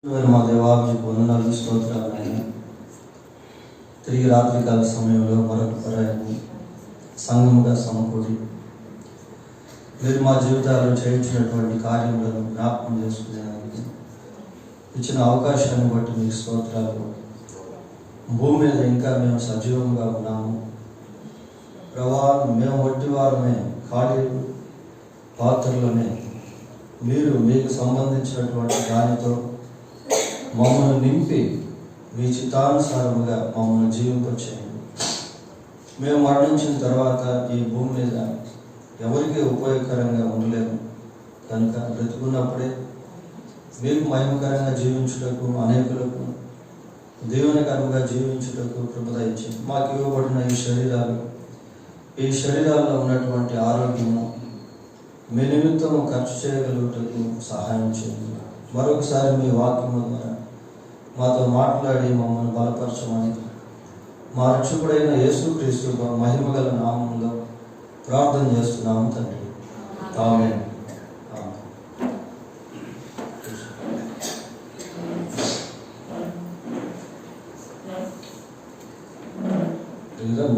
మా దేవాకి వందనాలు స్తోత్రాలు. తిరిగి రాత్రికాల సమయంలో మరొక పర్యాయం సంఘముగా సమకూడి మీరు మా జీవితాల్లో చేయించినటువంటి కార్యములను జ్ఞాపకం చేసుకునేందుకు ఇచ్చిన అవకాశాన్ని బట్టి మీకు స్తోత్రాలు. భూమి మీద ఇంకా మేము సజీవంగా ఉన్నాము ప్రభా. మేము వట్టివారమే, ఖాళీ పాత్రలోనే మీరు మీకు సంబంధించినటువంటి దానితో మమ్మల్ని నింపి మీ చిత్తానుసారముగా మమ్మల్ని జీవింపచేయండి. మేము మరణించిన తర్వాత ఈ భూమి మీద ఎవరికి ఉపయోగకరంగా ఉండలేము కనుక బ్రతుకున్నప్పుడే మీకు మహిమకరంగా జీవించుటకు, అనేకులకు దేవునికరంగా జీవించుటకు కృప దయచేయండి. మాకు ఇవ్వబడిన ఈ శరీరాల్లో ఉన్నటువంటి ఆరోగ్యము మీ నిమిత్తము ఖర్చు చేయగలుగుటకు సహాయం చేయండి. మరొకసారి మీ వాక్యము ద్వారా మాతో మాట్లాడి మమ్మల్ని బలపరచమని మా రక్షకుడైన యేసుక్రీస్తు మహిమగల నామంలో ప్రార్థన చేస్తున్నాము తండ్రి. ఆమేన్.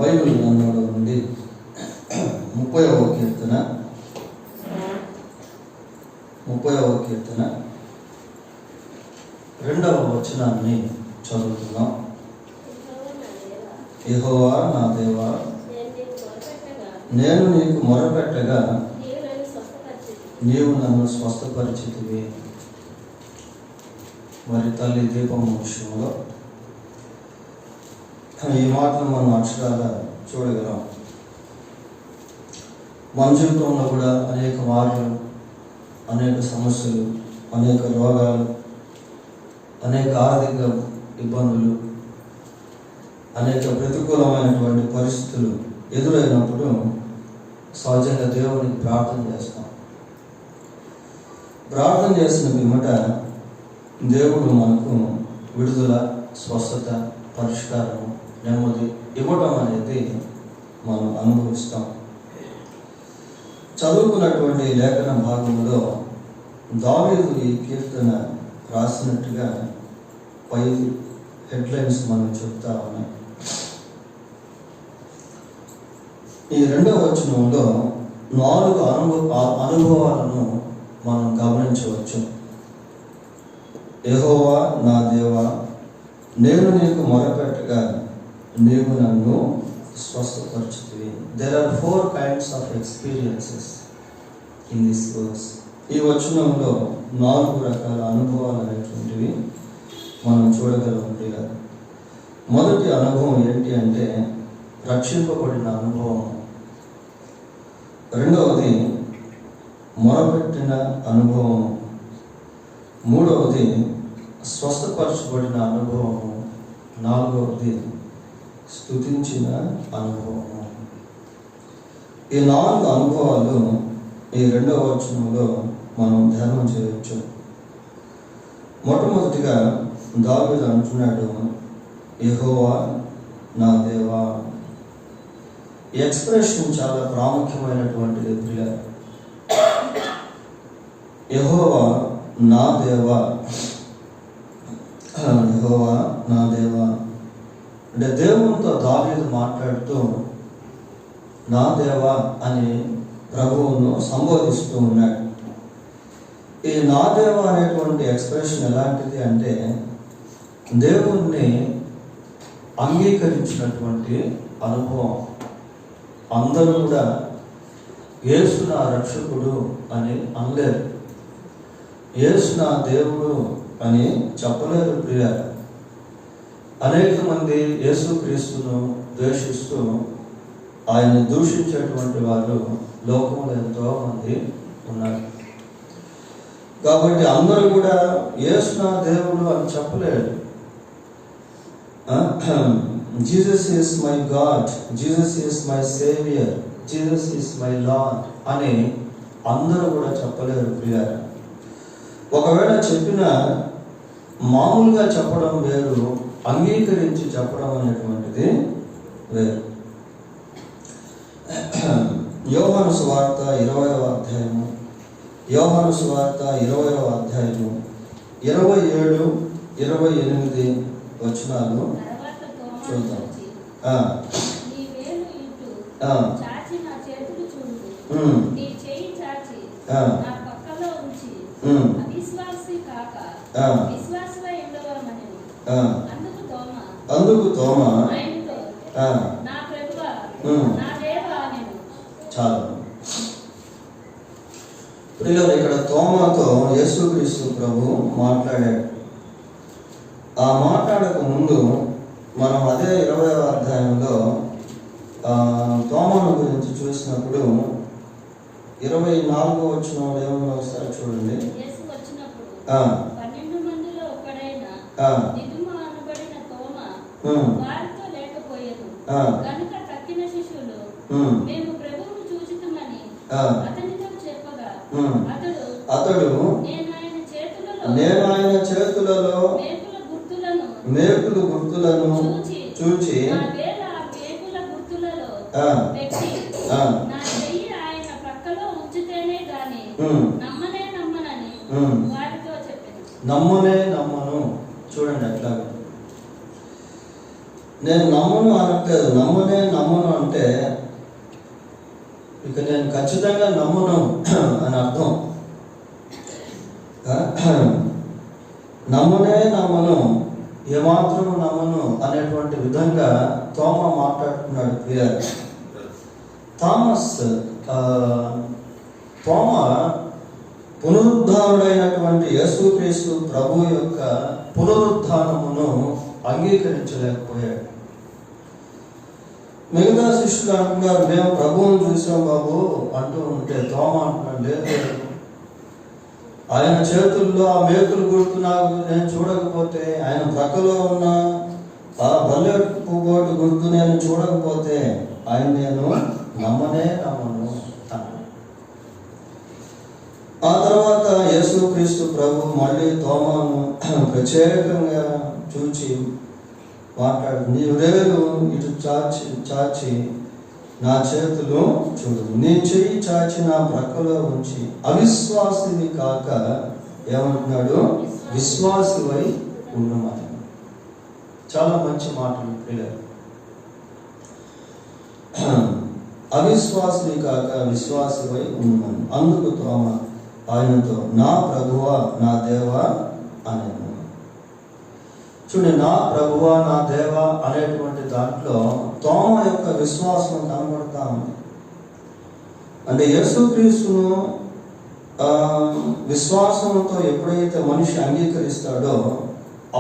బైబిల్ గ్రంథంలో నుండి 30వ కీర్తన 2వ వచనాన్ని చదువుతున్నాం. యెహోవా నా దేవా, నేను నీకు మొరపెట్టగా నీవు నన్ను స్వస్థపరిచితివి. మరి తల్లి దీపం విషయంలో ఈ మాటలు మనం అక్షరాల చూడగలం. మన జీవితంలో కూడా అనేక మార్లు, అనేక సమస్యలు, అనేక రోగాలు, అనేక ఆర్థిక ఇబ్బందులు, అనేక ప్రతికూలమైనటువంటి పరిస్థితులు ఎదురైనప్పుడు సహజంగా దేవునికి ప్రార్థన చేస్తాం. ప్రార్థన చేసిన పిమ్మట దేవుడు మనకు విడుదల, స్వస్థత, పరిష్కారం, నెమ్మది ఇవ్వటం అనేది మనం అనుభవిస్తాం. చదువుకున్నటువంటి లేఖన భాగంలో దావీదు ఈ కీర్తన రాసినట్టుగా పై హెడ్లైన్స్ మనం చెప్తా ఉన్నాయి. ఈ 2వ వచనంలో 4 అనుభవాలను మనం గమనించవచ్చు. యెహోవా నా దేవా, నేను నీకు మొరపెట్టగా నీవు నన్ను స్వస్థపరచుతివి. There are 4 kinds of experiences in this verse. ఈ వచనంలో 4 రకాల అనుభవాలు అనేటువంటివి మనం చూడగలం. మొదటి అనుభవం ఏంటి అంటే రక్షింపబడిన అనుభవం. 2వది మొరపెట్టిన అనుభవం. 3వది స్వస్థపరచబడిన అనుభవము. 4వది స్తుతించిన అనుభవము. ఈ 4 అనుభవాలు ఈ 2వ వచనంలో మనం ధ్యానం చేయవచ్చు. మొట్టమొదటిగా దావీదు అంటున్నాడు, యెహోవా నా దేవా. ఈ ఎక్స్ప్రెషన్ చాలా ప్రాముఖ్యమైనటువంటిది ప్రియ. యెహోవా నా దేవా, యెహోవా నా దేవా అంటే దేవునితో దావీదు మాట్లాడుతూ నా దేవా అని ప్రభువును సంబోధిస్తూ ఉన్నాడు. ఈ నా దేవా అనేటువంటి ఎక్స్ప్రెషన్ ఎలాంటిది అంటే దేవుణ్ణి అంగీకరించినటువంటి అనుభవం. అందరూ కూడా యేసు నా రక్షకుడు అని అనలేరు, యేసు నా దేవుడు అని చెప్పలేరు ప్రియ. అనేక మంది యేసుక్రీస్తును ద్వేషిస్తూ ఆయన దూషించేటువంటి వారు లోకంలో ఎంతో మంది ఉన్నారు. కాబట్టి అందరూ కూడా యేసు నా దేవుడు అని చెప్పలేడు. Jesus is my God, Jesus is my saviour, Jesus is my lord అని అందరూ కూడా చెప్పలేరు ప్రియ. ఒకవేళ చెప్పిన మామూలుగా చెప్పడం వేరు, అంగీకరించి చెప్పడం అనేటువంటిది వేరు. యోహాను సువార్త 20వ అధ్యాయము 27, 28 వచనాలు తర్వాత తోమా చూద్దాం. వచ్చి, ఆ, నీ వేలు ఇటు ఆ, చాచి నా చేతులు చూడు, ఉమ్, నీ చేయి చాచి ఆ, నా పక్కలో ఉంచి, ఉమ్, అవిశ్వాసి కాక ఆ, విశ్వాసమై ఉండవలనెను. ఆ. అందుకు తోమా అందుకు ఆయనతో, ఆ, నా ప్రభువా, ఉమ్. నా దేవా అనెను. చాలు. ప్రియులారా, ఇక్కడ తోమాతో యేసుక్రీస్తు ప్రభు మాట్లాడాడు. ఆ మాట్లాడక ముందు మనం అదే 20వ అధ్యాయంలో తోమాను గురించి చూసినప్పుడు 24వ వచనంలో ఏమన్నా ఒకసారి చూడండి. యేసు వచ్చినప్పుడు ఆ, 12 మందిలో ఒకడైన ఆ, దిదుమ అనబడిన తోమా ఉమ్, వారితో లేకపోయెను. ఆ, కనుక తక్కిన శిష్యులు ఉమ్, మేము ప్రభువును చూచితిమని ఆ, అతనితో చెప్పగా, ఉమ్. అతడు అతడు నేను ఆయన చేతులలో మేకుల గుర్తులను చూచి నా వేలు ఆ మేకుల గుర్తులలో ఆ, పెట్టి ఆ, నా చెయ్యి ఆయన ప్రక్కలో ఉంచితేనే గాని ఉమ్, నమ్మనని ఉమ్. వారితో చెప్పాను. నమ్మను. చూడండి అట్లాగా. నేను నమ్మను అనట్లేదు, నమ్మను అంటే ఇక నేను ఖచ్చితంగా నమ్మను అని అర్థం. నమ్మను, ఏమాత్రం నమ్మను అనేటువంటి విధంగా తోమా మాట్లాడుతున్నాడు. ప్రియర్ తోమా పునరుద్ధానుడైనటువంటి యేసుక్రీస్తు ప్రభు యొక్క పునరుద్ధానమును అంగీకరించలేకపోయాడు. మిగతా శిష్యులు అంటున్నారు, మేము ప్రభువును చూసాం బాబు అంటూ ఉంటే తోమా అంటున్నాడు, లేదు, ఆయన చేతుల్లో ఆ మేకులు గుర్తు నాకు నేను చూడకపోతే, ఆయన ప్రక్కలో ఉన్న ఆ బల్లెట్టు పువ్వోటు గుర్తు నేను చూడకపోతే ఆయన నేను నమ్మను. ఆ తర్వాత యేసుక్రీస్తు ప్రభు మళ్ళీ తోమాను ప్రత్యేకంగా చూచి మాట్లాడు, నీ వేలు ఇటు చాచి నా చేతులు చూడు, నీ చెయ్యి చాచి నా ప్రక్కలో ఉంచి అవిశ్వాసిని కాక ఏమంటున్నాడు, విశ్వాసివై ఉండమని. చాలా మంచి మాటలు ప్రియులారా. అవిశ్వాసిని కాక విశ్వాసివై ఉండమని. అందుకు తోమా ఆయనతో, నా ప్రభువా నా దేవా అనేను. చూడండి, నా ప్రభువా నా దేవా అనేటువంటి దాంట్లో తోమా యొక్క విశ్వాసం కనబడతా ఉంది. అంటే యేసుక్రీస్తును విశ్వాసంతో ఎప్పుడైతే మనిషి అంగీకరిస్తాడో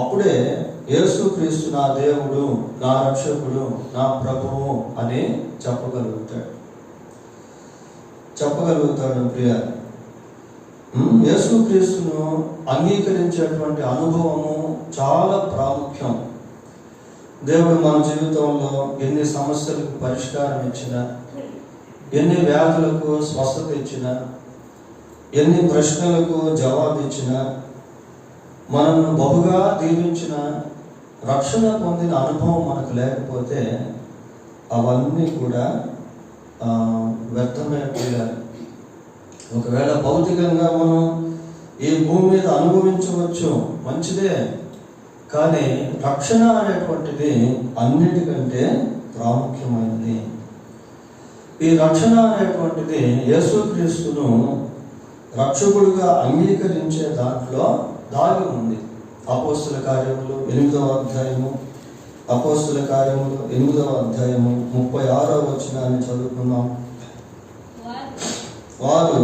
అప్పుడే యేసుక్రీస్తు నా దేవుడు, నా రక్షకుడు, నా ప్రభువు అని చెప్పగలుగుతాడు ప్రియ. యేసుక్రీస్తును అంగీకరించేటువంటి అనుభవము చాలా ప్రాముఖ్యం. దేవుడు మన జీవితంలో ఎన్ని సమస్యలకు పరిష్కారం ఇచ్చినా, ఎన్ని వ్యాధులకు స్వస్థత ఇచ్చినా, ఎన్ని ప్రశ్నలకు జవాబు ఇచ్చినా, మనల్ని బహుగా దీవించిన, రక్షణ పొందిన అనుభవం మనకు లేకపోతే అవన్నీ కూడా వ్యర్థమైపోయాలి. ఒకవేళ భౌతికంగా మనం ఈ భూమి మీద అనుభవించవచ్చు, మంచిదే, కానీ రక్షణ అనేటువంటిది అన్నిటికంటే ప్రాముఖ్యమైనది. ఈ రక్షణ అనేటువంటిది యేసుక్రీస్తును రక్షకుడిగా అంగీకరించే దాంట్లో దాగి ఉంది. అపోస్తుల కార్యములు 8వ అధ్యాయము, అపోస్తుల కార్యములు 8వ అధ్యాయము 36వ వచనాన్ని చదువుకున్నాం. వారు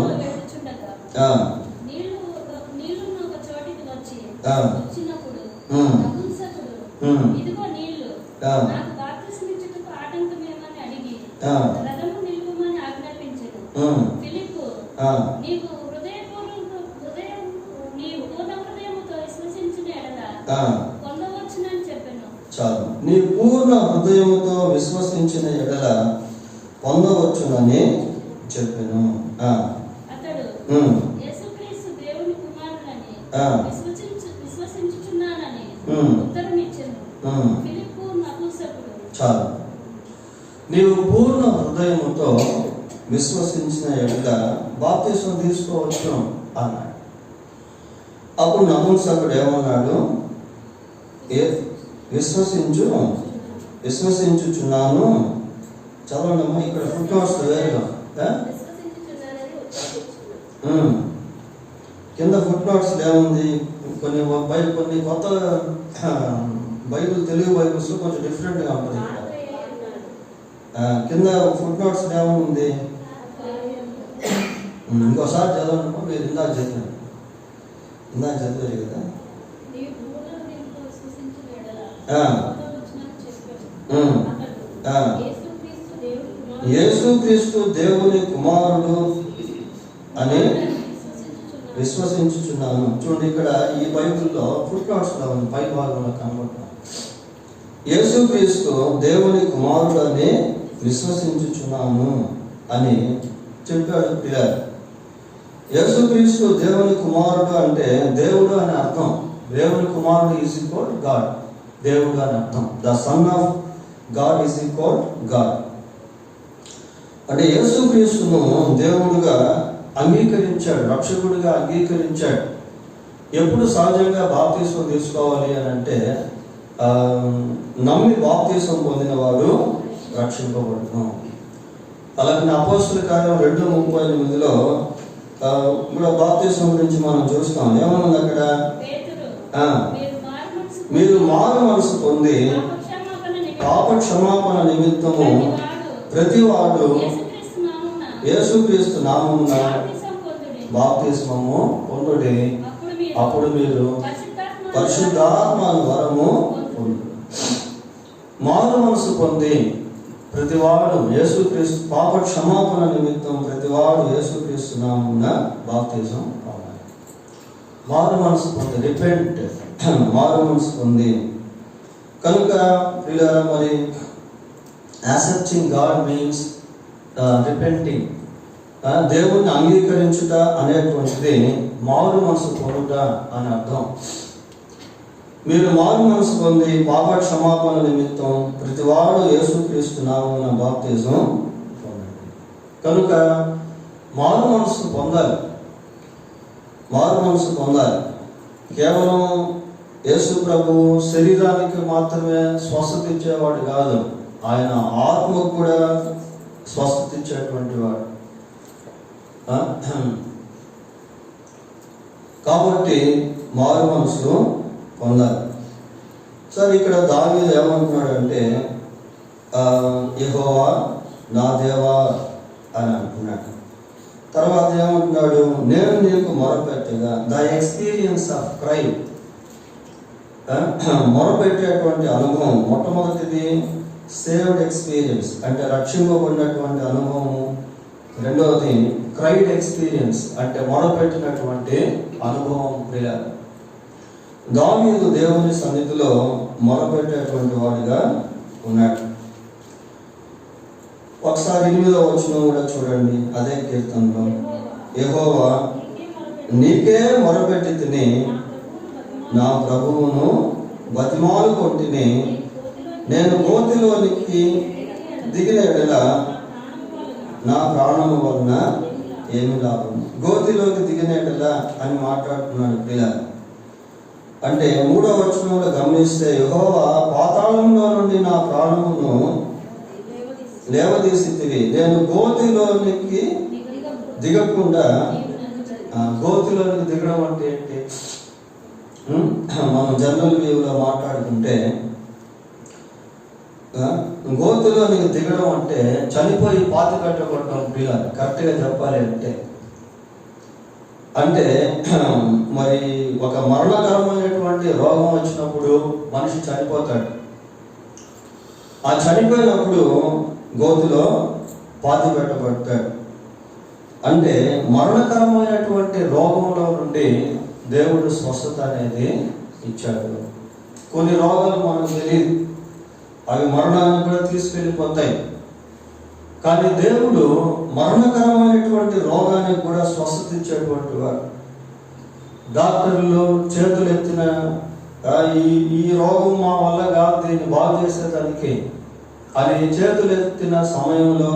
చాలు, నీ పూర్ణ హృదయముతో విశ్వసించిన ఎడల పొందవచ్చునని చెప్పాను. చాలు, నీవు పూర్ణ హృదయముతో విశ్వసించిన ఎడల బాప్తిస్మం తీసుకోవచ్చు అన్నాడు. అప్పుడు నపుంసకుడు ఏమన్నాడు? విశ్వసించుచున్నాను. చదవండమ్మా, ఇక్కడ ఫుట్ నోట్స్ వేరుగా కింద ఫుట్ నోట్స్ ఏముంది? కొన్ని కొత్త బైబిల్, తెలుగు బైబిల్స్ కొంచెం డిఫరెంట్గా ఉంటుంది. ఇక్కడ కింద ఫుట్ నోట్స్ ఏముంది? ఇంకోసారి చదవండి. మీరు ఇందాక చదివారు కదా. యేసుక్రీస్తు దేవుని కుమారుడు అని విశ్వసించుచున్నాను. చూడండి, ఇక్కడ ఈ బైబిల్లో ఫుట్ నోట్స్ లో ఉంది, పై భాగంలో కనబడుతుంది. యేసుక్రీస్తు దేవుని కుమారుడు అని విశ్వసించుచున్నాను అని చెప్పాడు పిల్లలు. యేసుక్రీస్తు దేవుని కుమారుడు అంటే దేవుడు అని అర్థం. దేవుని కుమారుడు ఈజ్ ఈక్వల్ గాడ్, దేవుడు అని అర్థం. The son of God is equal God. అంటే యేసుక్రీస్తును దేవుడుగా అంగీకరించాడు, రక్షకుడిగా అంగీకరించాడు. ఎప్పుడు సహజంగా బాప్తీసం తీసుకోవాలి అని అంటే, నమ్మి బాప్తీసం పొందిన వాడు రక్షింపబడును. అలాగే అపోస్తల కార్యం 2:38 కూడా బాప్తీసం గురించి మనం చూస్తాం. ఏమన్నది అక్కడ? మీరు మారు మనసు పొంది పాప క్షమాపణ నిమిత్తము ప్రతివాడు యేసుక్రీస్తు నామమున బాప్తిస్మము పొందుడి, అప్పుడు మీరు పరిశుద్ధాత్మ వరము పొందుడి. మారు మనసు పొంది ప్రతివాడు యేసుక్రీస్తు పాప క్షమాపణ నిమిత్తం ప్రతివాడు యేసుక్రీస్తు నామమున బాప్తిజం పొందాలి. మారు మనసు పొంది, రిపెంట్, మారు మనసు పొంది. కనుక ప్రియులారా, మరి యాక్సెప్టింగ్ గాడ్ మీన్స్ రిపెంటింగ్. దేవుణ్ణి అంగీకరించుట అనేటువంటిది మారు మనసు పొందుట అని అర్థం. మీరు మారు మనసు పొంది పాప క్షమాపణ నిమిత్తం ప్రతివాడు యేసుక్రీస్తు నామమున బాప్తిజం పొందండి. కనుక మారు మనసు పొందాలి, మారు మనసు పొందాలి. కేవలం యేసు ప్రభు శరీరానికి మాత్రమే స్వస్థత ఇచ్చేవాడు కాదు, ఆయన ఆత్మకు కూడా స్వస్థత ఇచ్చేటువంటి వాడు. కాబట్టి మారు మనసు పొందాలి. సరే, ఇక్కడ దావీదు ఏమంటున్నాడంటే, యెహోవా నా దేవా అని అంటున్నాడు. తర్వాత ఏమంటున్నాడు? నేను నీకు మొరపెట్టగా. ద ఎక్స్పీరియన్స్ ఆఫ్ క్రై, మొరపెట్టేటువంటి అనుభవం. మొట్టమొదటిది సేవ్డ్ ఎక్స్పీరియన్స్, అంటే రక్షింపబడినటువంటి అనుభవము. రెండవది క్రైడ్ ఎక్స్పీరియన్స్, అంటే మొరపెట్టినటువంటి అనుభవం. ప్రియ దావీదు దేవుని సన్నిధిలో మొరపెట్టేటువంటి వాడిగా ఉన్నాడు. ఒకసారి 8వ వచనం కూడా చూడండి, అదే కీర్తనలో. యెహోవా నీకే మొరపెట్టి తిని నా ప్రభువును బతిమాలు కొట్టిని. నేను గోతిలోనికి దిగిన ఎడల నా ప్రాణము వలన ఏమి లాభం? గోతిలోకి దిగిన ఎడల అని మాట్లాడుతున్నాడు పిల్లలు. అంటే 3వ వచనంలో గమనిస్తే, యెహోవా పాతాళంలో నుండి నా ప్రాణమును లేవదీసితివి. నేను గోతిలోనికి దిగకుండా. గోతిలోనికి దిగడం అంటే ఏంటి? మనం జనరల్ వ్యూలో మాట్లాడుకుంటే, గోతిలోనికి దిగడం అంటే చనిపోయి పాతి పెట్టబడటం. పిల్లలు కరెక్ట్గా చెప్పాలి అంటే మరి ఒక మరణకరమైనటువంటి రోగం వచ్చినప్పుడు మనిషి చనిపోతాడు. ఆ చనిపోయినప్పుడు గోతిలో పాతి పెట్టబడతాడు. అంటే మరణకరమైనటువంటి రోగంలో నుండి దేవుడు స్వస్థత అనేది ఇచ్చాడు. కొన్ని రోగాలు మనకు తెలియదు, అవి మరణాన్ని కూడా తీసుకెళ్ళిపోతాయి. కానీ దేవుడు మరణకరమైనటువంటి రోగానికి కూడా స్వస్థత ఇచ్చేటువంటి వాడు. డాక్టర్లు చేతులు ఎత్తిన ఈ రోగం మా వల్ల కాదు, దీన్ని బాగు చేసేదానికి అని చేతులు ఎత్తిన సమయంలో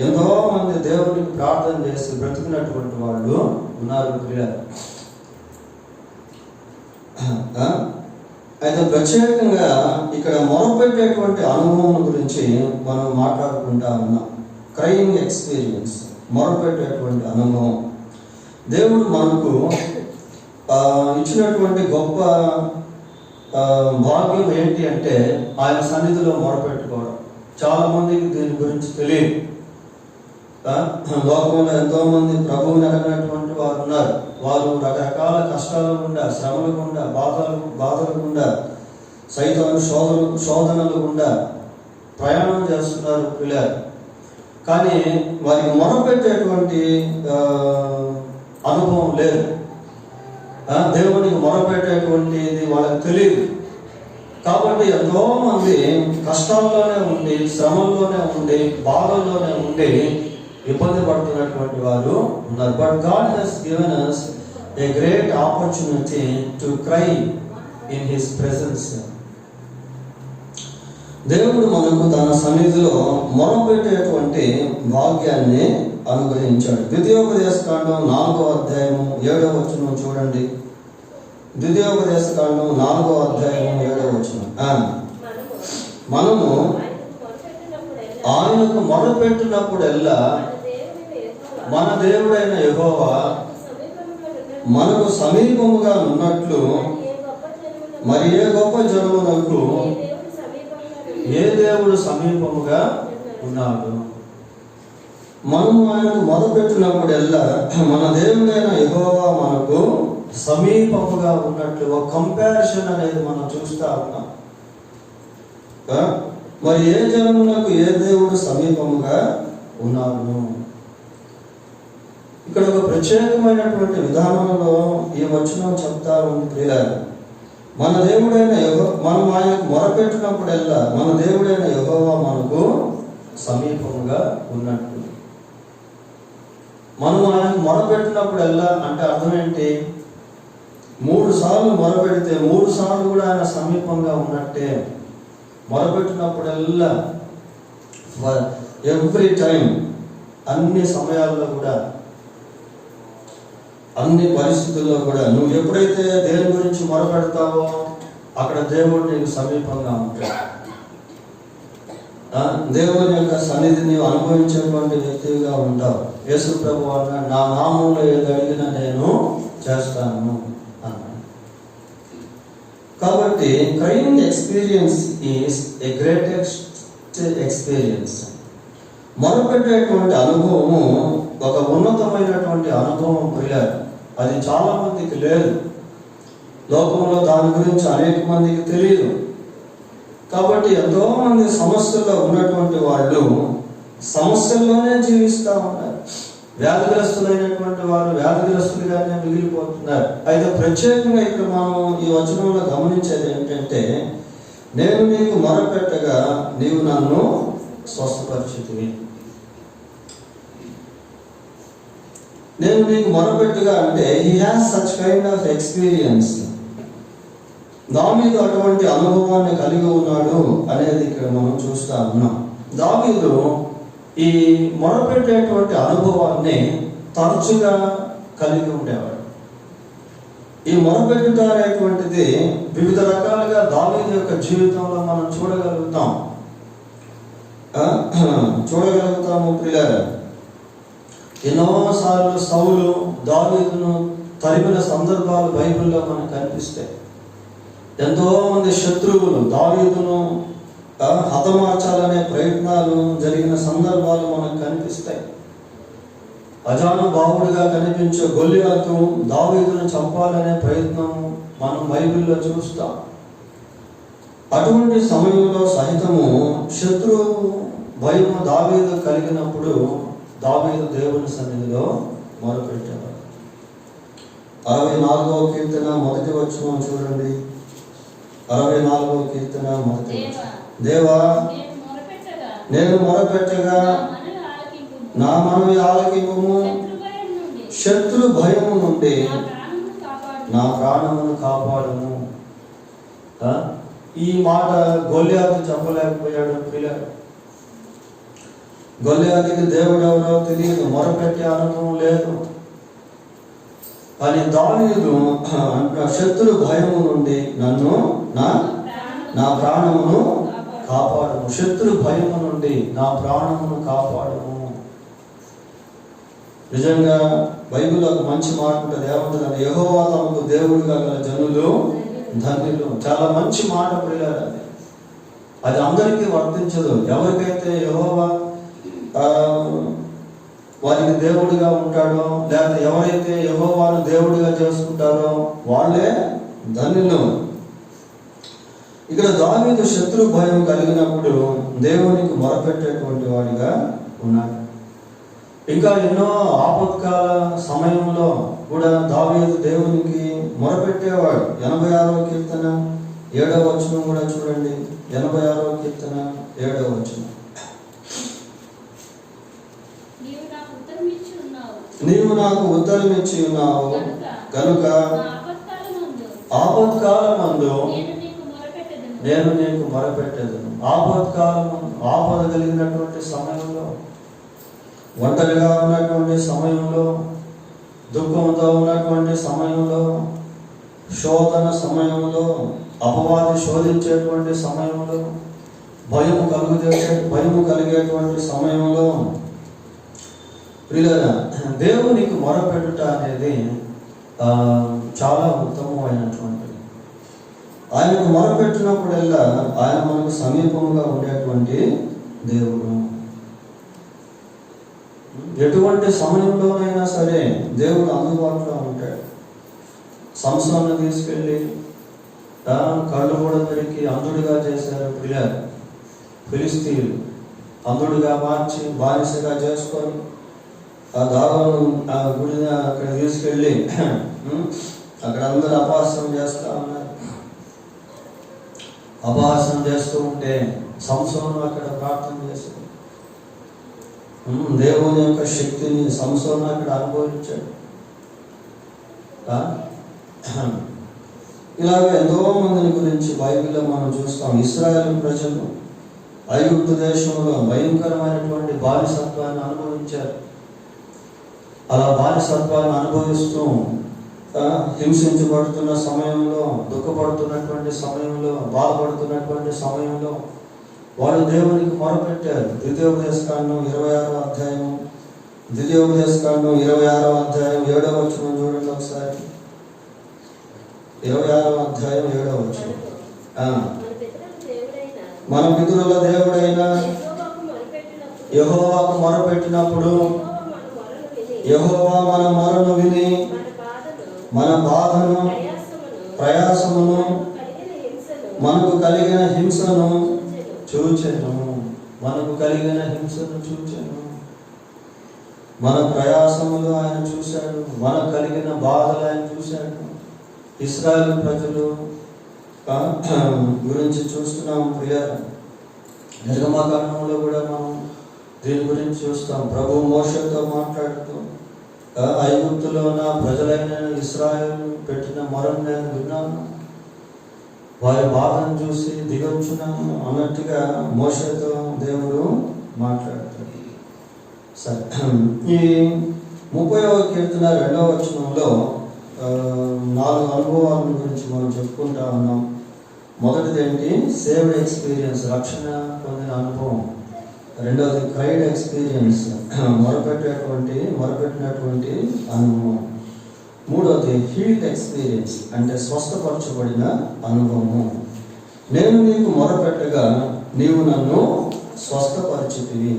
ఎంతో మంది దేవుడికి ప్రార్థన చేసి బ్రతికినటువంటి వాళ్ళు ఉన్నారు. అయితే ప్రత్యేకంగా ఇక్కడ మొరపెట్టేటువంటి అనుభవం గురించి మనం మాట్లాడుకుంటా ఉన్నాం. క్రైయింగ్ ఎక్స్పీరియన్స్, మొరపెట్టేటువంటి అనుభవం. దేవుడు మనకు ఇచ్చినటువంటి గొప్ప భాగ్యం ఏంటి అంటే ఆయన సన్నిధిలో మొరపెట్టుకోవడం. చాలా మందికి దీని గురించి తెలియదు. లోకంలో ఎంతో మంది ప్రభువుని ఎరగినటువంటి వారు ఉన్నారు. వారు రకరకాల కష్టాల గుండా, శ్రమల గుండా, బాధల గుండా, సైతాను శోధనల గుండా ప్రయాణం చేస్తున్నారు పిల్లలు. కానీ వారికి మొరపెట్టేటువంటి అనుభవం లేదు. దేవునికి మొరపెట్టేటువంటిది వాళ్ళకి తెలియదు. కాబట్టి ఎంతో మంది కష్టాల్లోనే ఉండి, శ్రమంలోనే ఉండి, బాధల్లోనే ఉండి ఇబ్బంది పడుతున్నటువంటి వారు ఉన్నారు. But God has given us a great opportunity to cry in his presence. దేవుడు మనకు తన సన్నిధిలో మొరపెట్టేటువంటి భాగ్యాన్ని అనుగ్రహించాడు. ద్వితీయోపదేశకాండం 4వ అధ్యాయము 7వ వచనం చూడండి. ద్వితీయోపదేశకాండం 4వ అధ్యాయము 7వ వచనం. మనము ఆయనకు మొరపెట్టినప్పుడల్లా మన దేవుడైన యెహోవా మనకు సమీపముగా ఉన్నట్లు మరి ఏ గొప్ప జనమునకు ఏ దేవుడు సమీపముగా ఉన్నాడు. మనము ఆయనకు మొదలుపెట్టినప్పుడల్లా మన దేవుడైన యెహోవా మనకు సమీపముగా ఉన్నట్లు ఒక కంపారిజన్ అనేది మనం చూస్తా ఉన్నాం. మరి ఏ జనమునకు ఏ దేవుడు సమీపముగా ఉన్నాడు. ఇక్కడ ఒక ప్రత్యేకమైనటువంటి విధానంలో ఈ వచనం చెప్తా ఉంది ప్రియులారా. మన దేవుడైన మనం ఆయనకు మొరపెట్టినప్పుడల్లా మన దేవుడైన యెహోవా మనకు సమీపముగా ఉన్నట్టు. మనం ఆయనకు మొరపెట్టినప్పుడల్లా అంటే అర్థం ఏంటి? 3 సార్లు మొరపెడితే 3 సార్లు కూడా ఆయన సమీపంగా ఉన్నట్టే. మొరపెట్టినప్పుడల్లా ఎవ్రీ టైం, అన్ని సమయాల్లో కూడా, అన్ని పరిస్థితుల్లో కూడా నువ్వు ఎప్పుడైతే దేని గురించి మొరపెడతావో అక్కడ దేవుడు నీకు సమీపంగా ఉంటాడు. దేవుని యొక్క సన్నిధిని అనుభవించేటువంటి వ్యక్తిగా ఉంటావు. యేసు ప్రభు అన్నాడు, నా నామంలో ఏది అడిగినా నేను చేస్తాను అన్నాడు. కాబట్టి crying experience is a greatest experience. మొరపెట్టేటువంటి అనుభవము ఒక ఉన్నతమైనటువంటి అనుభవం ప్రియులారా. అది చాలా మందికి లేదు. లోకంలో దాని గురించి అనేక మందికి తెలియదు. కాబట్టి ఎంతో మంది సమస్యల్లో ఉన్నటువంటి వాళ్ళు సమస్యల్లోనే జీవిస్తూ ఉన్నారు. వ్యాధిగ్రస్తులైనటువంటి వారు వ్యాధిగ్రస్తులుగానే మిగిలిపోతున్నారు. అయితే ప్రత్యేకంగా ఇక్కడ మనం ఈ వచనంలో గమనించేది ఏంటంటే, నేను నీకు మొరపెట్టగా నీవు నన్ను స్వస్థపరిచితివి. నేను నీకు మొరపెట్టుగా అంటే he has such kind of experience. దావీదు అటువంటి అనుభవాన్ని కలిగి ఉన్నాడు అనేది ఇక్కడ మనం చూస్తా ఉన్నాం. దావీదు ఈ మొరపెట్టేటువంటి అనుభవాన్ని తరచుగా కలిగి ఉండేవాడు. ఈ మొరపెట్టుట అనేటువంటిది వివిధ రకాలుగా దావీదు యొక్క జీవితంలో మనం చూడగలుగుతాము ప్రియులారా. ఎన్నోసార్లు సౌలు దావీదును తరిమిన సందర్భాలు బైబిల్లో మనకు కనిపిస్తాయి. ఎంతో మంది శత్రువులు దావీదును హతమార్చాలనే ప్రయత్నాలు జరిగిన సందర్భాలు మనకు కనిపిస్తాయి. అజానుభావుడిగా కనిపించే గొల్లియాతు దావీదును చంపాలనే ప్రయత్నం మనం బైబిల్లో చూస్తాం. అటువంటి సమయంలో సహితము శత్రువు భయం దావీదు కలిగినప్పుడు దావీదు దేవుని సన్నిధిలో మొరపెట్టేవాడు. 64వ కీర్తన 1వ వచనం చూడండి. 64వ కీర్తన 1వ వచనం. దేవా నేను మొరపెట్టగా నా మనవి ఆలకింపుము, శత్రు భయము నుండి నా ప్రాణమును కాపాడుము. ఈ మాట గొల్లియాతు చెప్పలేకపోయాడు పిల్లలు. గొల్లియాతుకి దేవుడు ఎవరో తెలియదు, మొరపెట్టే అనుభవం లేదు. అని దావీదు శత్రు భయము నుండి నన్ను నా ప్రాణమును కాపాడుము. శత్రు భయము నుండి నా ప్రాణమును కాపాడుము. నిజంగా బైబిల్లో ఒక మంచి మాట ఉంటుంది, ఏమంటుందంటే యెహోవా తమకు దేవుడిగా గల జనులు ధన్యులు. చాలా మంచి మాట ప్రియులారా. అది అందరికీ వర్తించదు. ఎవరికైతే యెహోవా వారికి దేవుడిగా ఉంటాడో, లేదా ఎవరైతే యెహోవాను దేవుడిగా చేసుకుంటారో వాళ్ళే ధన్యులు. ఇక్కడ దావీదు శత్రు భయం కలిగినప్పుడు దేవునికి మొరపెట్టేటువంటి వాడిగా ఉన్నాడు. ఇంకా ఎన్నో ఆపత్కాల సమయంలో కూడా దావీదు దేవునికి మొరపెట్టేవాడు. 86వ కీర్తన 7వ వచనం కూడా చూడండి. 86వ కీర్తన 7వ వచనం. నీవు నాకు ఉత్తరమిచ్చి ఉన్నావు కనుక ఆపత్కాలమందు నేను నీకు మొరపెట్టేదను. ఆపద కలిగినటువంటి సమయంలో, ఒంటరిగా ఉన్నటువంటి సమయంలో, దుఃఖంతో ఉన్నటువంటి సమయంలో, శోధన సమయంలో, అపవాది శోధించేటువంటి సమయంలో, భయము కలిగేటువంటి సమయంలో ప్రియులారా, దేవునికి మొరపెట్టుట అనేది చాలా ఉత్తమమైనటువంటిది. ఆయనకు మొరపెట్టినప్పుడల్లా ఆయన మనకు సమీపంగా ఉండేటువంటి దేవుడు. ఎటువంటి సమయంలోనైనా సరే దేవుడు అందుబాటులో ఉంటాడు. సంసోను తీసుకెళ్ళి కళ్ళు కూడా దొరికి అంధుడిగా చేశారు ప్రియులారా. ఫిలిస్తీయులు అంధుడిగా మార్చి బానిసగా చేసుకొని ఆ దావను ఆ గుడిని అక్కడ తీసుకెళ్ళి అక్కడ అందరూ అపహాస్యం చేస్తూ ఉన్నారు. అపహాస్యం చేస్తూ ఉంటే సంసోను అక్కడ ప్రార్థన చేశాడు. దేవుని యొక్క శక్తిని సంసోను అక్కడ అనుభవించాడు. ఇలాగ ఎంతో మందిని గురించి బైబిల్లో మనం చూస్తాం. ఇశ్రాయేలు ప్రజలు ఐగుప్తు దేశంలో భయంకరమైనటువంటి బానిసత్వాన్ని అనుభవించారు. అలా బానిసత్వాన్ని అనుభవిస్తూ హింసించబడుతున్న సమయంలో, దుఃఖపడుతున్నటువంటి సమయంలో, బాధపడుతున్నటువంటి సమయంలో వాళ్ళు దేవునికి మొరపెట్టారు. ద్వితీయోపదేశకాండం 26వ అధ్యాయం 7వ వచనం చూడండి ఒకసారి. 26వ అధ్యాయం 7వ వచనం. మన పితరుల దేవుడైన యెహోవాకు మొరపెట్టినప్పుడు యెహోవా మన మొరను విని మన బాధను, ప్రయాసమును, మనకు కలిగిన హింసను చూచెను. మనకు కలిగిన హింసను చూచెను. మన ప్రయాసములు ఆయన చూశాడు. మనకు కలిగిన బాధలు ఆయన చూశాడు. ఇశ్రాయేలు ప్రజలు గురించి చూస్తున్నాం ప్రియులారా. నిర్గమకాండంలో కూడా మనం దీని గురించి చూస్తాం. ప్రభు మోషేతో మాట్లాడుతూ ఐగుప్తులో నా ప్రజలైన ఇశ్రాయేలు పెట్టిన మొరను నేను విన్నాను, వారి బాధను చూసి దిగొచ్చున్నాను అన్నట్టుగా మోషేతో దేవుడు మాట్లాడతాడు. సరే, ఈ 30వ కీర్తన 2వ వచనంలో 4 అనుభవాల గురించి మనం చెప్పుకుంటా ఉన్నాం. మొదటిది ఏంటి? సేవ్డ్ ఎక్స్పీరియన్స్, రక్షణ పొందిన అనుభవం. రెండవది క్రైడ్ ఎక్స్పీరియన్స్, మొరపెట్టినటువంటి అనుభవం. మూడవది హీల్డ్ ఎక్స్పీరియన్స్, అంటే స్వస్థపరచబడిన అనుభవము. నేను నీకు మొరపెట్టగా నీవు నన్ను స్వస్థపరిచితివి.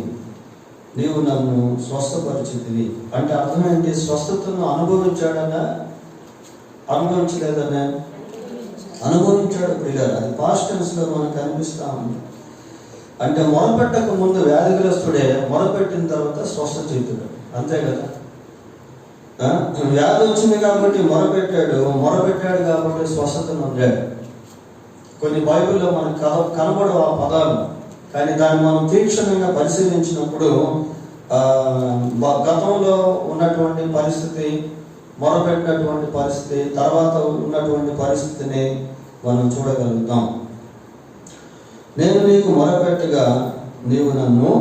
అంటే అర్థం ఏంటి? స్వస్థతను అనుభవించాడనా? అనుభవించలేదనే? అనుభవించాడు ప్రియులారా. అది పాస్ట్ టెన్స్లో మనకు కనిపిస్తా ఉంది. అంటే మొరపెట్టక ముందు వ్యాధిగ్రస్తుడే, మొరపెట్టిన తర్వాత స్వస్థచిత్తుడు. అంతే కదా. వ్యాధి వచ్చింది కాబట్టి మొరపెట్టాడు కాబట్టి స్వస్థతను పొందాడు. కొన్ని బైబిల్లో మనకు కనబడవు ఆ పదాలు, కానీ దాన్ని మనం తీక్షణంగా పరిశీలించినప్పుడు గతంలో ఉన్నటువంటి పరిస్థితి, మొరపెట్టినటువంటి పరిస్థితి, తర్వాత ఉన్నటువంటి పరిస్థితిని మనం చూడగలుగుతాం. నేను నీకు మొరపెట్టగా నీవు నన్ను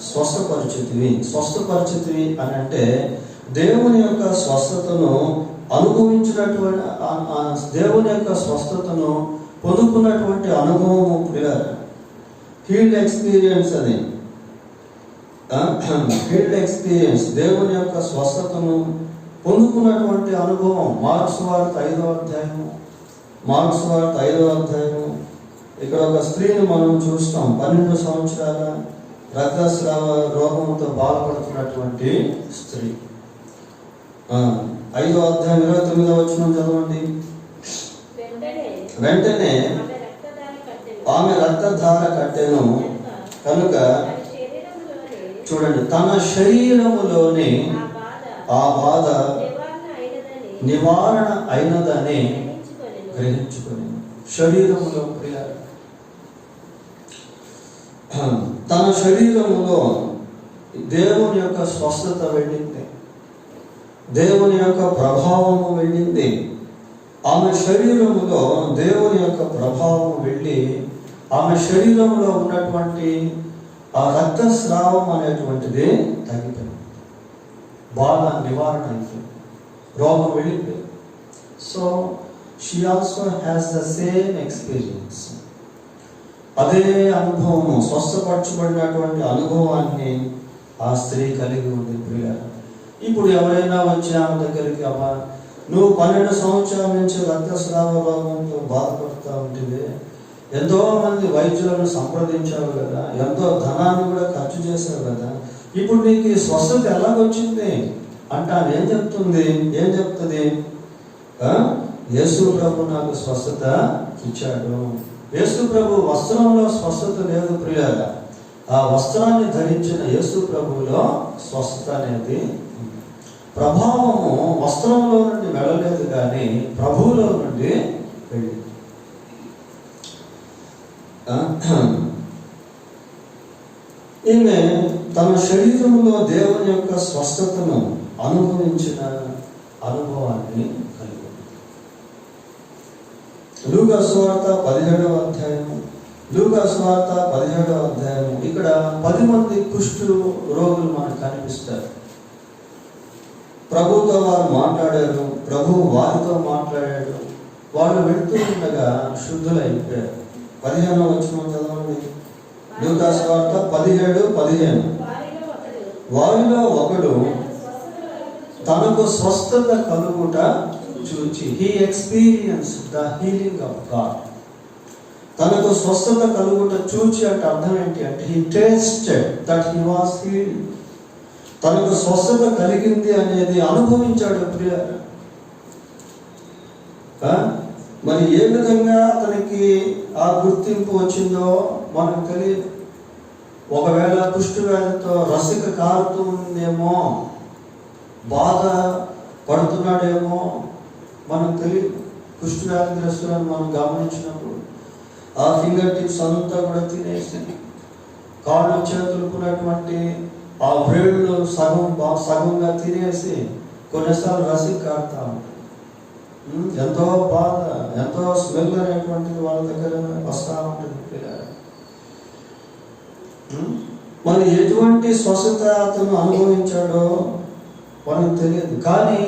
స్వస్థపరిచితివి అని అంటే దేవుని యొక్క స్వస్థతను అనుభవించినటువంటి దేవుని యొక్క స్వస్థతను పొందుకున్నటువంటి అనుభవము ప్రియులారా, హీల్డ్ ఎక్స్పీరియన్స్ అది. హీల్డ్ ఎక్స్పీరియన్స్, దేవుని యొక్క స్వస్థతను పొందుకున్నటువంటి అనుభవం. మార్క్స్ వార్త 5వ అధ్యాయము, మార్క్స్ వార్త 5వ అధ్యాయము. ఇక్కడ ఒక స్త్రీని మనం చూస్తాం, 12 సంవత్సరాల రక్తస్రావ రోగంతో బాధపడుతున్నటువంటి స్త్రీ. 5వ అధ్యాయం 29వ వచనం చదవండి. వెంటనే ఆమె రక్తధార కట్టెను కనుక, చూడండి, తన శరీరములోనే ఆ బాధ నివారణ అయినదని గ్రహించుకొని, శరీరములో తన శరీరములో దేవుని యొక్క స్వస్థత వెళ్ళింది, దేవుని యొక్క ప్రభావము వెళ్ళింది. ఆమె శరీరములో దేవుని యొక్క ప్రభావం వెళ్ళి ఆమె శరీరంలో ఉన్నటువంటి ఆ రక్తస్రావం అనేటువంటిది తగ్గిపోయింది, బాధ నివారణ అయిపోయింది, రోగం వెళ్ళిపోయింది. So she also has the same experience. అదే అనుభవము, స్వస్థపరచబడినటువంటి అనుభవాన్ని ఆ స్త్రీ కలిగి ఉంది ప్రియులారా. ఇప్పుడు ఎవరైనా వచ్చి ఆమె దగ్గరికి, అమ్మా నువ్వు 12 సంవత్సరాల నుంచి రక్తస్రావ రోగంతో బాధపడుతూ ఉంటుంది, ఎంతో మంది వైద్యులను సంప్రదించావు కదా, ఎంతో ధనాన్ని కూడా ఖర్చు చేశావు కదా, ఇప్పుడు నీకు ఈ స్వస్థత ఎలాగొచ్చింది అంటే ఆమె ఏం చెప్తుంది? యేసు ప్రభు నాకు స్వస్థత ఇచ్చాడు. యేసు ప్రభు వస్త్రంలో స్వస్థత లేదు ప్రియులారా, ఆ వస్త్రాన్ని ధరించిన యేసు ప్రభువులో స్వస్థత అనేది, ప్రభావము వస్త్రంలో నుండి వెళ్ళలేదు కానీ ప్రభువులో నుండి వెళ్ళింది. ఈమె తన శరీరంలో దేవుని యొక్క స్వస్థతను అనుభవించిన అనుభవాన్ని కలిగి ఉంది. లూకా సువార్త 17వ అధ్యాయము, లూకా సువార్త 17వ అధ్యాయము. ఇక్కడ 10 మంది కుష్టు రోగులు మనకు కనిపిస్తారు. ప్రభుతో వారు మాట్లాడారు, ప్రభు వారితో మాట్లాడాడు, వాళ్ళు వెళ్తూ ఉండగా శుద్ధులైపోయారు. 15వ వచనం చదవండి. లూకా సువార్త 17:15. వారిలో ఒకడు తనకు స్వస్థత కలుగుట చూచి, he experienced the healing of God. తనకు స్వస్థత కలుగుట చూచి అంటే అర్థం ఏంటి అంటే, he tasted that he was healed. తనకు స్వస్థత కలిగింది అనేది అనుభవించాడు ప్రియులారా. మరి ఏ విధంగా అతనికి ఆ గుర్తింపు వచ్చిందో మనకు తెలియదు. ఒకవేళ కుష్టు వ్యాధితో రసిక కారుతూ ఉందేమో, బాధ పడుతున్నాడేమో మనకు తెలియదు. కుష్టు వ్యాధిగ్రస్తులను మనం గమనించినప్పుడు ఆ ఫింగర్ టిప్స్ అంతా కూడా తినేసి, కాళ్ళు చేతులుకున్నటువంటి ఆ బ్రేడ్లు సగంగా తినేసి కొన్నిసార్లు రసిక కారుతా ఉంటాయి. ఎంతో బాధ, ఎంతో స్మెల్ అనేటువంటిది వాళ్ళ దగ్గర వస్తూ ఉంటుంది. మరి ఎటువంటి స్వస్థత అతను అనుభవించాడో మనకు తెలియదు. కానీ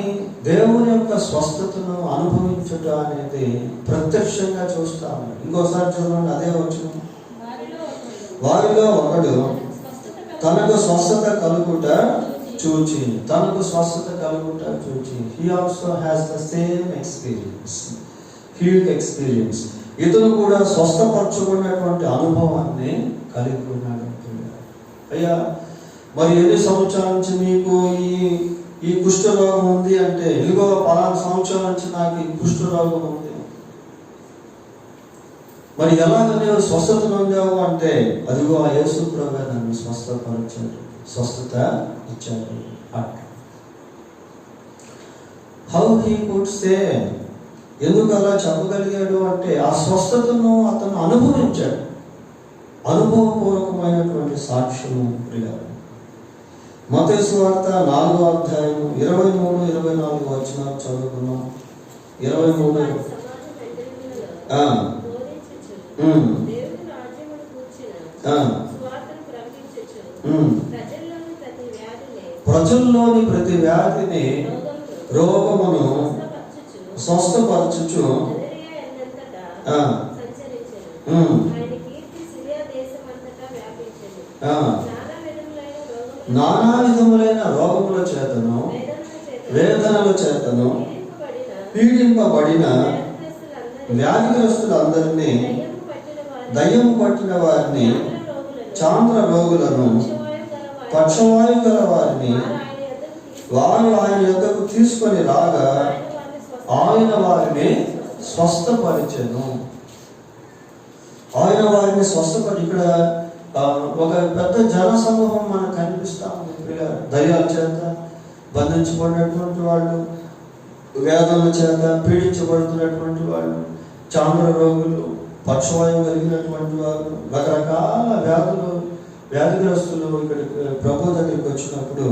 దేవుని యొక్క స్వస్థతను అనుభవించుట అనేది ప్రత్యక్షంగా చూస్తా ఉన్నాడు. ఇంకోసారి చూడండి, అదే వచ్చిన వారిలో ఒకడు తనకు స్వస్థత కలుగుట చూచి, తనకు స్వస్థత కలుగుట చూచి, he also has the same experience, healed experience. ఇతను కూడా స్వస్థపరచుకున్నటువంటి అనుభవాన్ని కలిగి ఉన్నాడు. అయ్యా, మరి ఎన్ని సంవత్సరాల నుంచి మీకు ఈ కుష్ఠరోగం ఉంది అంటే, ఇదిగో 10 సంవత్సరాల నుంచి నాకు ఈ కుష్ఠరోగం ఉంది. మరి ఎలాగ నేను స్వస్థత పొందావు అంటే, అదిగో ఆ యేసు ప్రభువే నన్ను స్వస్థపరిచాడు, స్వస్థత ఇచ్చాడు అంట. హౌ హీ కుడ్ సే, ఎందుకు అలా చెప్పగలిగాడు అంటే, ఆ స్వస్థతను అతను అనుభవించాడు. అనుభవపూర్వకమైనటువంటి సాక్ష్యము ప్రియులారా. మత్తయి సువార్త 4వ అధ్యాయము 23-24 వచనాలు చదువుకున్నాం. 23 ప్రజల్లోని ప్రతి వ్యాధిని, రోగమును స్వస్థపరచుచు గలిలయ ఎన్నంతటా ఆ, సంచరించెను. ఉమ్, ఆయన కీర్తి సిరియా దేశమంతటా వ్యాపించెను. ఆ, నానా విధములైన రోగములు, నానా విధములైన రోగముల చేతను వేదనల వేదనల చేత చేతను పీడింపబడిన పీడింపబడిన వ్యాధిగ్రస్తులందరినీ దయ్యం పట్టిన వారిని చాంద్ర రోగులను పక్షవాయు గల వారిని వారు ఆయన యొద్దకు తీసుకొని రాగా ఆయన వారిని స్వస్థపరిచెను. ఆయన వారిని స్వస్థపరి ఇక్కడ ఒక పెద్ద జన సమూహం మనకు కనిపిస్తా ఉంది. దయ్యాల చేత బంధించబడినటువంటి వాళ్ళు, వేదనల చేత పీడించబడుతున్నటువంటి వాళ్ళు, చాంద్ర రోగులు, పక్షవాయువు కలిగినటువంటి వారు, రకరకాల వ్యాధిగ్రస్తులు ఇక్కడికి ప్రభు దగ్గరికి వచ్చినప్పుడు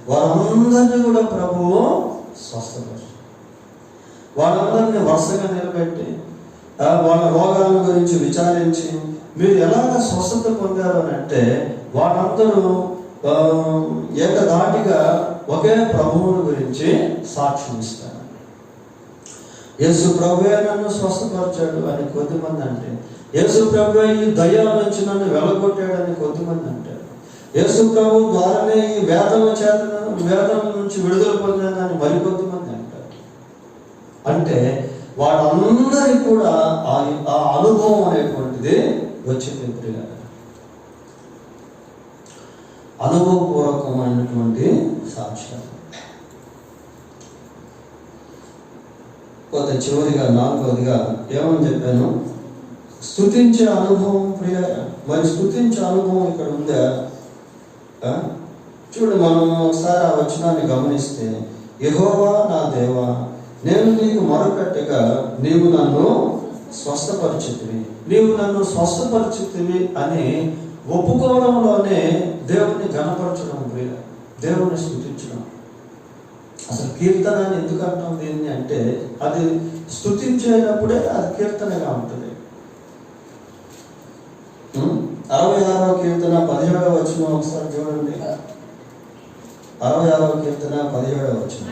వారందరినీ కూడా ప్రభువు స్వస్థపరిచారు. వాళ్ళందరినీ వరుసగా నిలబెట్టి వాళ్ళ రోగాల గురించి విచారించి మీరు ఎలాగ స్వస్థత పొందారు అని అంటే వాళ్ళందరూ ఏకధాటిగా ఒకే ప్రభువుని గురించి సాక్ష్యం ఇస్తారు. యేసు ప్రభువే నన్ను స్వస్థపరిచాడు అని కొద్దిమంది అంటే, యేసు ప్రభువే ఈ దయ్యాల నుంచి నన్ను వెళ్ళగొట్టాడని కొద్దిమంది అంటారు, యేసు ప్రభు ద్వారానే ఈ వేదన నుంచి విడుదల పొందానని మరికొద్దిమంది అంటారు. అంటే వాళ్ళందరికీ కూడా ఆ అనుభవం అనేటువంటిది వచ్చింది. అనుభవపూర్వకమైనటువంటి సాక్ష్యాలు. కొంత చివరిగా 4వదిగా ఏమని చెప్పాను? స్తుతించే అనుభవం. మరి స్తుతించే అనుభవం ఇక్కడ ఉందా? చూడు, మనం ఒకసారి ఆ వచనాన్ని గమనిస్తే, యెహోవా నా దేవా, నేను నీకు మొరపెట్టగా నీవు నన్ను స్వస్థపరిచితివి, నీవు నన్ను స్వస్థపరిచితివి అని ఒప్పుకోవడంలోనే దేవుని ఘనపరచడం, దేవుని స్తుతించడం. అసలు కీర్తన అని ఎందుకు అంటాం దీన్ని అంటే, అది స్తుతించేటప్పుడే అది కీర్తనగా ఉంటుంది. 66వ కీర్తన 17వ వచనం ఒకసారి చూడండి. 66వ కీర్తన 17వ వచనం.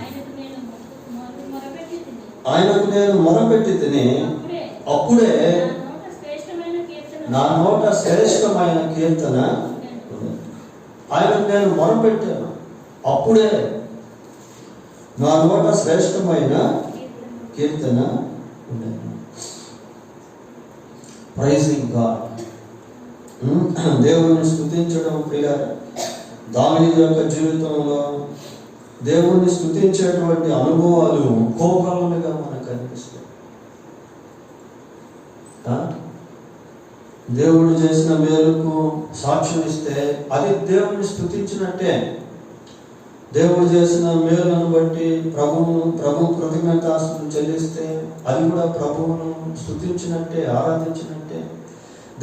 ఆయనకు నేను మొరపెట్టి తిని అప్పుడే నా నోట శ్రేష్టమైన కీర్తన. ఆయనకు నేను మొరపెట్టాను, అప్పుడే నా నోట శ్రేష్టమైన కీర్తన ఉండేది. Pricing God. దేవుని స్తుతించడం ప్రియ. దావీదు యొక్క జీవితంలో దేవుణ్ణి స్తుతించేటువంటి అనుభవాలు కోకొల్లలుగా మనకు కనిపిస్తాయి. దేవుడు చేసిన మేలుకు సాక్ష్యం ఇస్తే అది దేవుణ్ణి స్తుతించినట్టే. దేవుడు చేసిన మేలును బట్టి ప్రభు కృతజ్ఞతాస్తులు చెల్లిస్తే అది కూడా ప్రభువును స్తుతించినట్టే, ఆరాధించినట్టే.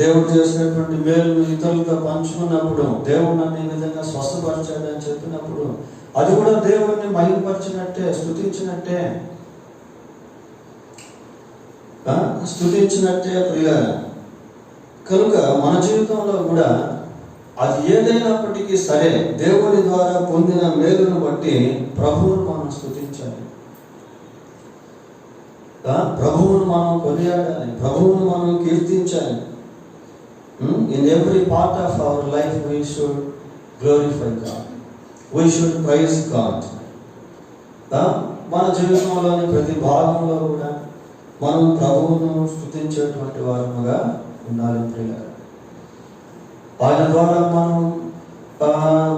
దేవుడు చేసినటువంటి మేలును ఇతరులతో పంచుకున్నప్పుడు, దేవుడు నన్ను ఈ విధంగా స్వస్థపరిచాడని చెప్పినప్పుడు అది కూడా దేవుడిని మహిమపరిచినట్టే, స్తుతించినట్టే ప్రియ. కనుక మన జీవితంలో కూడా అది ఏదైనప్పటికీ సరే, దేవుని ద్వారా పొందిన మేలును బట్టి ప్రభువును మనం స్తుతించాలి, ప్రభువును మనం కొనియాడాలి, ప్రభువును మనం కీర్తించాలి. In every part of our life we should glorify God, we should praise God. మన జీవితంలోని ప్రతి భాగంలో కూడా మనం ప్రభువును స్తుతించేటువంటి వారముగా ఉండాలి ప్రియులారా. ఆయన ద్వారా మనం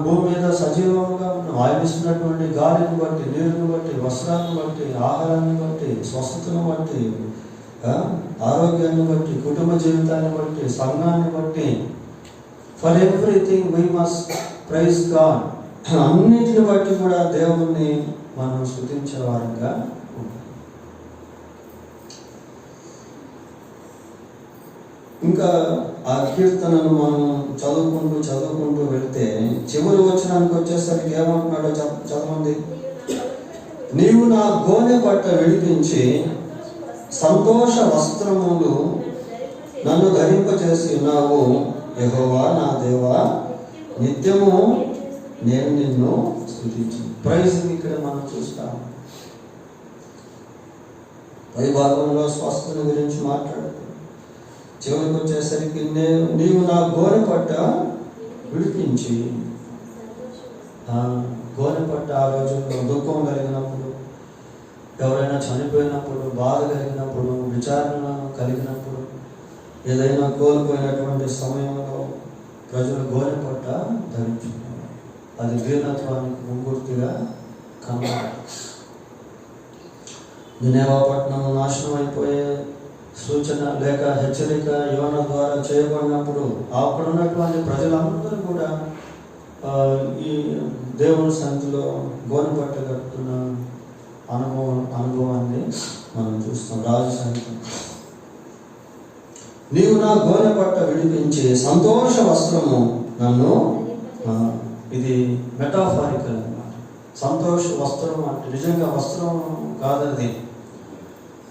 భూమి మీద సజీవముగా ఉన్నాం. ఆయన ఇస్తున్నటువంటి గాలిని బట్టి, నీరుని బట్టి, వస్త్రాన్ని బట్టి, ఆహారాన్ని బట్టి, స్వస్థతను బట్టి, ఆరోగ్యాన్ని బట్టి, కుటుంబ జీవితాన్ని బట్టి, సంఘాన్ని బట్టి, for everything we must praise God. అన్నిటిని బట్టి కూడా దేవుణ్ణి మనం స్తుతించే వారంగా ఉంటాం. ఇంకా ఆ కీర్తనను మనం చదువుకుంటూ వెళితే చివరి వచనానికి వచ్చేసరికి ఏమంటున్నాడో చదవండి. నీవు నా గోనె పట్ట విడిపించి సంతోష వస్త్రములు నన్ను ధరింపచేసి ఉన్నావు, యెహోవా నా దేవా, నిత్యము నేను నిన్ను స్తుతించి. ప్రైజ్ ఇక్కడ మనం చూస్తాం. పై భాగంలో స్వస్థత గురించి మాట్లాడు. చివరికి వచ్చేసరికి నీవు నా గోనె పట్ట విడిపించి, గోనె పట్ట ఆ రోజుల్లో దుఃఖం కలిగినప్పుడు, ఎవరైనా చనిపోయినప్పుడు, బాధ కలిగినప్పుడు, విచారణ కలిగినప్పుడు, ఏదైనా కోల్పోయినటువంటి సమయంలో ప్రజలు గోనె పట్ట ధరించుకున్నారు. అది దీనత్వానికి ముంగుర్తిగా కనబడాలి. నినేవా పట్టణం నాశనం అయిపోయే సూచన లేక హెచ్చరిక యోనా ద్వారా చేయబడినప్పుడు అక్కడ ఉన్నటువంటి ప్రజలందరూ కూడా ఈ దేవుని సన్నిధిలో గోనె పట్ట కట్టుకున్న అనుభవాన్ని మనం చూస్తాం. రాజు సన్నిధి, నీవు నా గోనె పట్ట విడిపించి సంతోష వస్త్రము నన్ను, ఇది మెటాఫారికల్ అన్నమాట. సంతోష వస్త్రం అంటే నిజంగా వస్త్రం కాదది,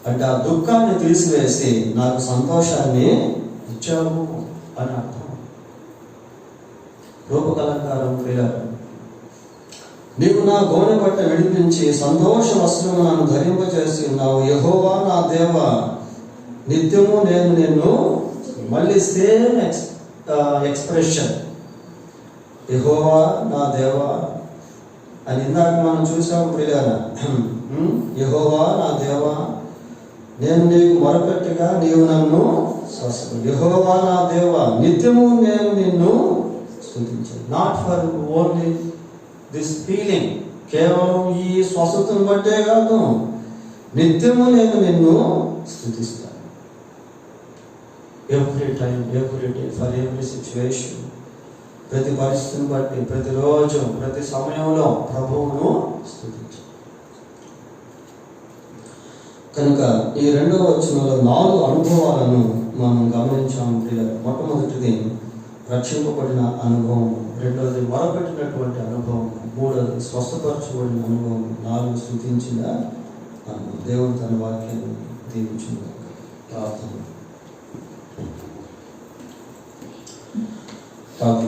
అంటే ఆ దుఃఖాన్ని తీసివేసి నాకు సంతోషాన్ని ఇచ్చావు అని అర్థం. రూపకలంకారం క్రియలు, నీవు నా గోనె పట్ట విడిపించి సంతోష వస్త్రము నన్ను ధరింపచేసి ఉన్నావు. యెహోవా నా దేవా, నిత్యము నేను నిన్ను, మళ్ళీ సేమ్ ఎక్స్ప్రెషన్, యెహోవా నా దేవా అని ఇందాక మనం చూసాము ప్రియులారా. యెహోవా నా దేవా, నేను నీకు మొరపెట్టగా నీవు నన్ను స్వస్థ. యెహోవా నా దేవా, నిత్యము నేను నిన్ను స్తుతించాను. Not for only this feeling, కేవలం ఈ స్వస్థతను బట్టే కాదు, నిత్యము నేను నిన్ను స్తుతిస్తాను. Every time, every day, for every situation, ప్రతి పరిస్థితిని బట్టి, ప్రతిరోజు, ప్రతి సమయంలో ప్రభువును స్తుతించాలి. కనుక ఈ 2వ వచనంలో 4 అనుభవాలను మనం గమనించాము ప్రియులారా. మొట్టమొదటిది రక్షింపబడిన అనుభవం, రెండవది మొరపెట్టినటువంటి అనుభవం, మూడవది స్వస్థపరచబడిన అనుభవం, 4 స్తుతించిన అనుభవం. దేవుడు తన వాక్యాన్ని దీవించును. ప్రార్థన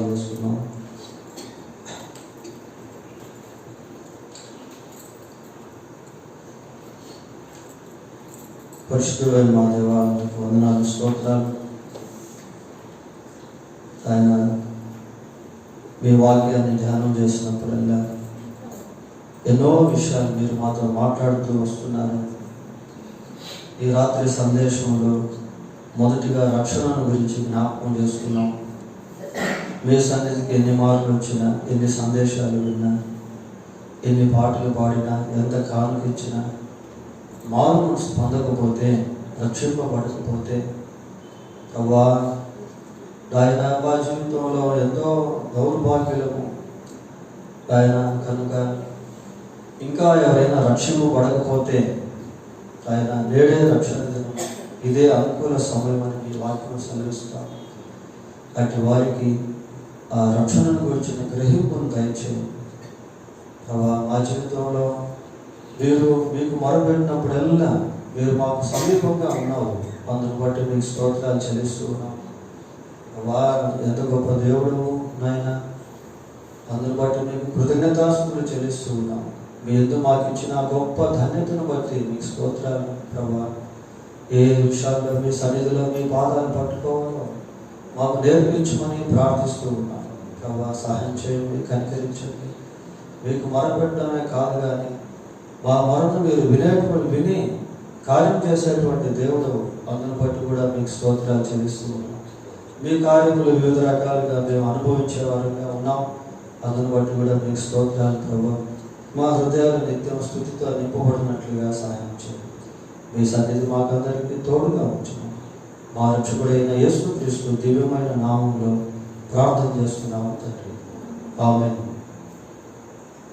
చేసుకున్నాం. పరిశుద్ధుడైన మా దేవా, మీకు వందనాలు, స్తోత్రాలు. ఆయన మీ వాక్యాన్ని ధ్యానం చేసినప్పుడల్లా ఎన్నో విషయాలు మీరు మాతో మాట్లాడుతూ వస్తున్నారు. ఈ రాత్రి సందేశంలో మొదటిగా రక్షణను గురించి జ్ఞాపకం చేసుకున్నాం. మీ సన్నిధికి ఎన్ని మార్పులు వచ్చినా, ఎన్ని సందేశాలు విన్నా, ఎన్ని పాటలు పాడినా, ఎంత కానుక ఇచ్చినా, మారు మనసు పొందకపోతే, రక్షింపబడకపోతే, ప్రభా ఆయన మా జీవితంలో ఎంతో దౌర్భాగ్యులము ఆయన. కనుక ఇంకా ఎవరైనా రక్షింపబడకపోతే ఆయన నేడే రక్షణ దినం, ఇదే అనుకూల సమయం అని మీ వాక్యం సెలవిస్తాం. అటు వారికి ఆ రక్షణను గురించిన గ్రహింపును దయచేయండి ప్రభా. మా జీవితంలో మీరు మీకు మొరపెట్టినప్పుడల్లా మీరు మాకు సమీపంగా ఉన్నావు. అందును బట్టి మీకు స్తోత్రాలు చెల్లిస్తూ ఉన్నాం ప్రభా. ఎంత గొప్ప దేవుడు నాయన, అందును బట్టి మీకు కృతజ్ఞతాస్తులు చెల్లిస్తూ ఉన్నాం. మీ ఎందుకు మాకు ఇచ్చిన గొప్ప ధన్యతను బట్టి మీకు స్తోత్రాలు ప్రభా. ఏ విషయాల్లో మీ సన్నిధిలో మీ పాదాలు పట్టుకోవాలో మాకు నేర్పించమని ప్రార్థిస్తూ ఉన్నాం ప్రభా. సహాయం చేయండి, కనికరించండి. మీకు మొరపెట్టడమే కాదు కానీ మా మొరను మీరు విని కార్యం చేసేటువంటి దేవుడు. అందును బట్టి కూడా మీకు స్తోత్రాలు చెల్లిస్తూ ఉన్నాం. మీ కార్యములు వివిధ రకాలుగా మేము అనుభవించేవారుగా ఉన్నాం. అందును బట్టి కూడా మీకు స్తోత్రాలు ప్రభా. మా హృదయాలు నిత్యం స్తుతితో నింపబడినట్లుగా సహాయం చేయండి. మీ సన్నిధి మాకందరికీ తోడుగా ఉంచున్నాం. మా రక్షకుడైన యేసుక్రీస్తు దివ్యమైన నామంలో ప్రార్థన చేస్తున్నాము తండ్రి. ఆమేన్.